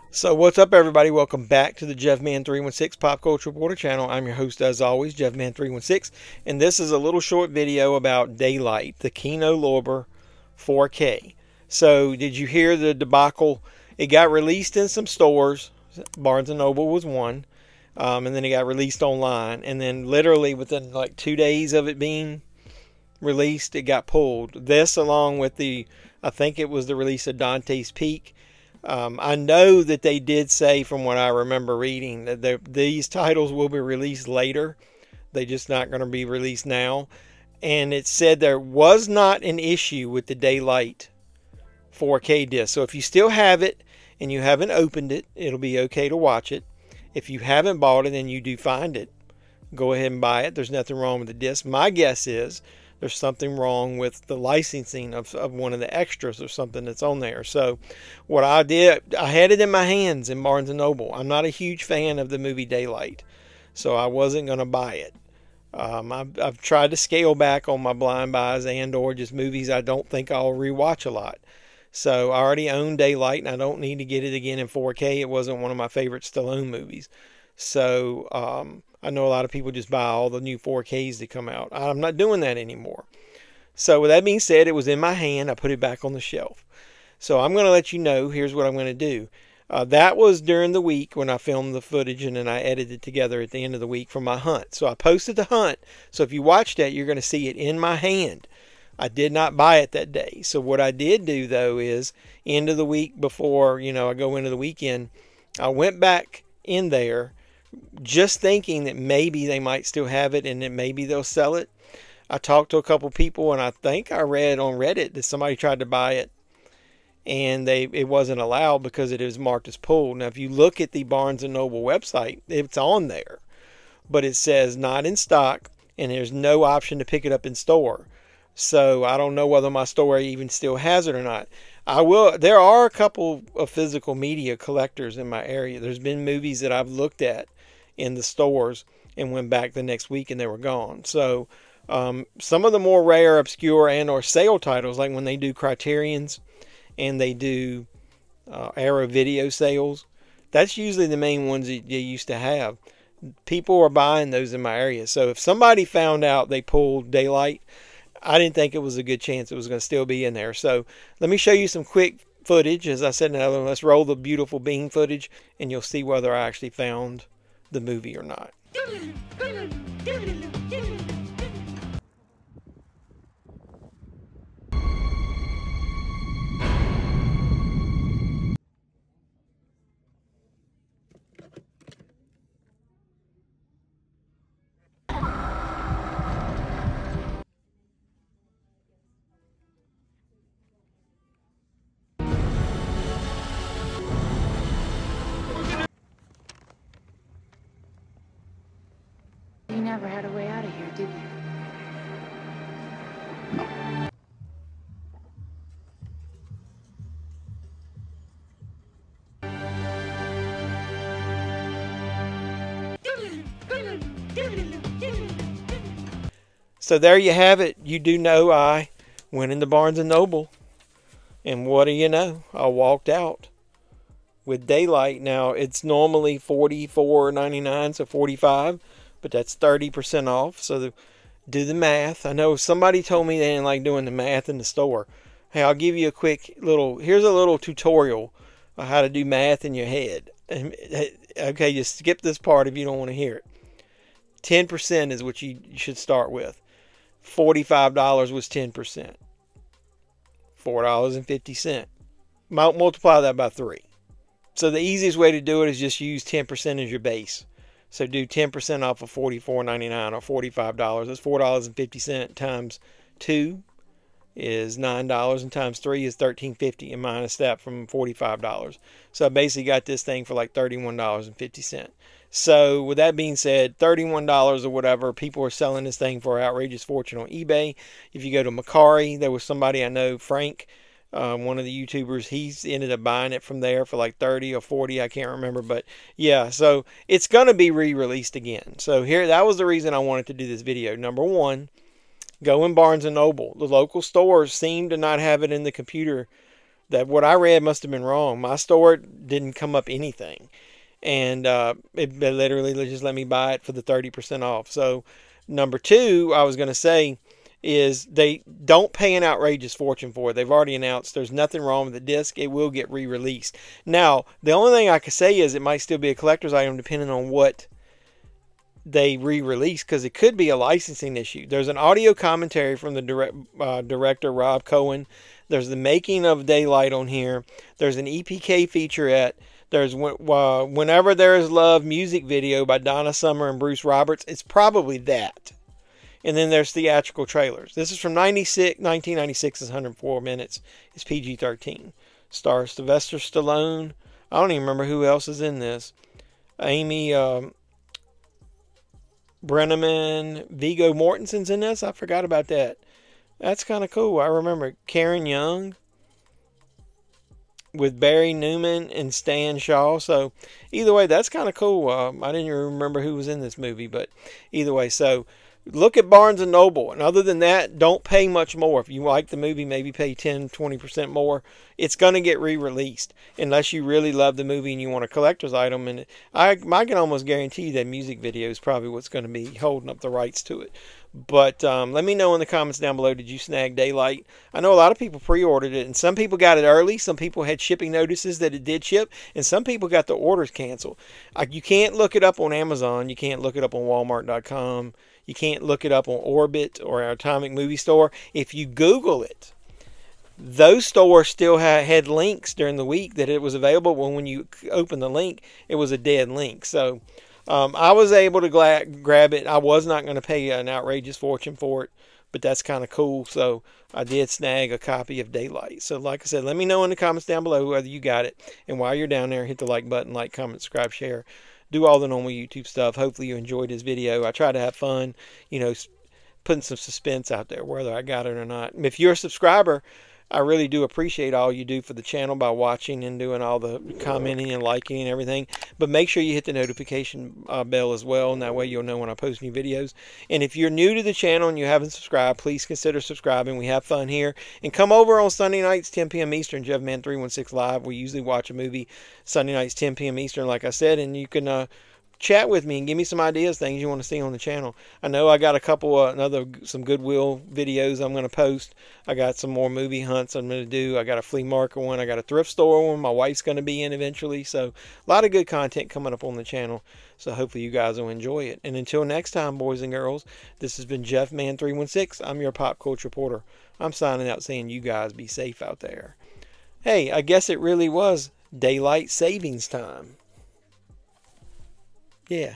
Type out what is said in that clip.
So what's up, everybody? Welcome back to the JeffMan316 Pop Culture Reporter channel. I'm your host, as always, JeffMan316, and this is a little short video about Daylight, the Kino Lorber 4K. So did you hear the debacle? It got released in some stores. Barnes & Noble was one, and then it got released online, and then literally within like 2 days of it being released, it got pulled. This, along with I think it was the release of Dante's Peak. I know that they did say, from what I remember reading, that these titles will be released later. They're just not going to be released now. And it said there was not an issue with the Daylight 4K disc. So if you still have it and you haven't opened it, it'll be okay to watch it. If you haven't bought it and you do find it, go ahead and buy it. There's nothing wrong with the disc. My guess is there's something wrong with the licensing of one of the extras or something that's on there. So what I did, I had it in my hands in Barnes & Noble. I'm not a huge fan of the movie Daylight, so I wasn't going to buy it. I've tried to scale back on my blind buys and or just movies I don't think I'll rewatch a lot. So I already own Daylight, and I don't need to get it again in 4K. It wasn't one of my favorite Stallone movies. So I know a lot of people just buy all the new 4Ks that come out. I'm not doing that anymore. So with that being said, it was in my hand. I put it back on the shelf. So I'm going to let you know, here's what I'm going to do. That was during the week when I filmed the footage, and then I edited it together at the end of the week for my hunt. So I posted the hunt. So if you watch that, you're going to see it in my hand. I did not buy it that day. So what I did do, though, is end of the week before, I go into the weekend, I went back in there just thinking that maybe they might still have it and that maybe they'll sell it. I talked to a couple people, and I think I read on Reddit that somebody tried to buy it and it wasn't allowed because it was marked as pulled. Now, if you look at the Barnes & Noble website, it's on there, but it says not in stock, and there's no option to pick it up in store. So I don't know whether my store even still has it or not. There are a couple of physical media collectors in my area. There's been movies that I've looked at in the stores and went back the next week and they were gone. So some of the more rare, obscure, and or sale titles, like when they do Criterions and they do Arrow video sales, that's usually the main ones that you used to have. People are buying those in my area. So if somebody found out they pulled Daylight, I didn't think it was a good chance it was going to still be in there. So let me show you some quick footage. As I said, let's roll the beautiful bean footage, and you'll see whether I actually found the movie or not. You never had a way out of here, did you? So there you have it. You do know I went into Barnes & Noble, and what do you know? I walked out with Daylight. Now, it's normally $44.99, so $45, but that's 30% off. So do the math. I know somebody told me they didn't like doing the math in the store. Hey, I'll give you a quick here's a little tutorial on how to do math in your head. Okay, just skip this part if you don't want to hear it. 10% is what you should start with. $45 was 10%. $4.50. Multiply that by 3. So the easiest way to do it is just use 10% as your base. So do 10% off of $44.99 or $45. That's $4.50 times 2 is $9, and times 3 is $13.50, and minus that from $45. So I basically got this thing for like $31.50. So with that being said, $31 or whatever, people are selling this thing for an outrageous fortune on eBay. If you go to Macari, there was somebody I know, Frank, one of the YouTubers, he's ended up buying it from there for like 30 or 40, I can't remember, but yeah, so it's going to be re-released again. So that was the reason I wanted to do this video. Number one, go in Barnes & Noble. The local stores seem to not have it in the computer That what I read must have been wrong. My store didn't come up anything. And it literally just let me buy it for the 30% off. So number two, I was going to say, is they don't pay an outrageous fortune for it. They've already announced there's nothing wrong with the disc. It will get re-released. Now, the only thing I could say is it might still be a collector's item depending on what they re-release, because it could be a licensing issue. There's an audio commentary from the director Rob Cohen. There's the making of Daylight on here. There's an EPK featurette. There's Whenever There Is Love music video by Donna Summer and Bruce Roberts. It's probably that. And then there's theatrical trailers. This is from 1996. It's 104 minutes. It's PG-13. Stars Sylvester Stallone. I don't even remember who else is in this. Amy Brenneman, Viggo Mortensen's in this. I forgot about that. That's kind of cool. I remember Karen Young with Barry Newman and Stan Shaw. So either way, that's kind of cool. I didn't even remember who was in this movie, but either way. So look at Barnes & Noble. And other than that, don't pay much more. If you like the movie, maybe pay 10, 20% more. It's going to get re-released unless you really love the movie and you want a collector's item. And I can almost guarantee that music video is probably what's going to be holding up the rights to it. But let me know in the comments down below, did you snag Daylight? I know a lot of people pre-ordered it, and some people got it early. Some people had shipping notices that it did ship, and some people got the orders canceled. You can't look it up on Amazon. You can't look it up on Walmart.com. You can't look it up on Orbit or our Atomic Movie Store. If you Google it, those stores still had links during the week that it was available. When you open the link, it was a dead link. So I was able to grab it. I was not going to pay an outrageous fortune for it, but that's kind of cool. So I did snag a copy of Daylight. So like I said, let me know in the comments down below whether you got it. And while you're down there, hit the like button, like, comment, subscribe, share. Do all the normal YouTube stuff. Hopefully you enjoyed this video. I try to have fun, you know, putting some suspense out there, whether I got it or not. And if you're a subscriber, I really do appreciate all you do for the channel by watching and doing all the commenting and liking and everything. But make sure you hit the notification bell as well, and that way you'll know when I post new videos. And if you're new to the channel and you haven't subscribed, please consider subscribing. We have fun here. And come over on Sunday nights, 10 p.m. Eastern, JevMan 316 Live. We usually watch a movie Sunday nights, 10 p.m. Eastern, like I said, and you can chat with me and give me some ideas, things you want to see on the channel. I know I got a couple some Goodwill videos I'm going to post. I got some more movie hunts I'm going to do. I got a flea market one. I got a thrift store one my wife's going to be in eventually. So a lot of good content coming up on the channel. So hopefully you guys will enjoy it. And until next time, boys and girls, this has been JevMan 316. I'm your pop culture reporter. I'm signing out saying you guys be safe out there. Hey, I guess it really was daylight savings time. Yeah.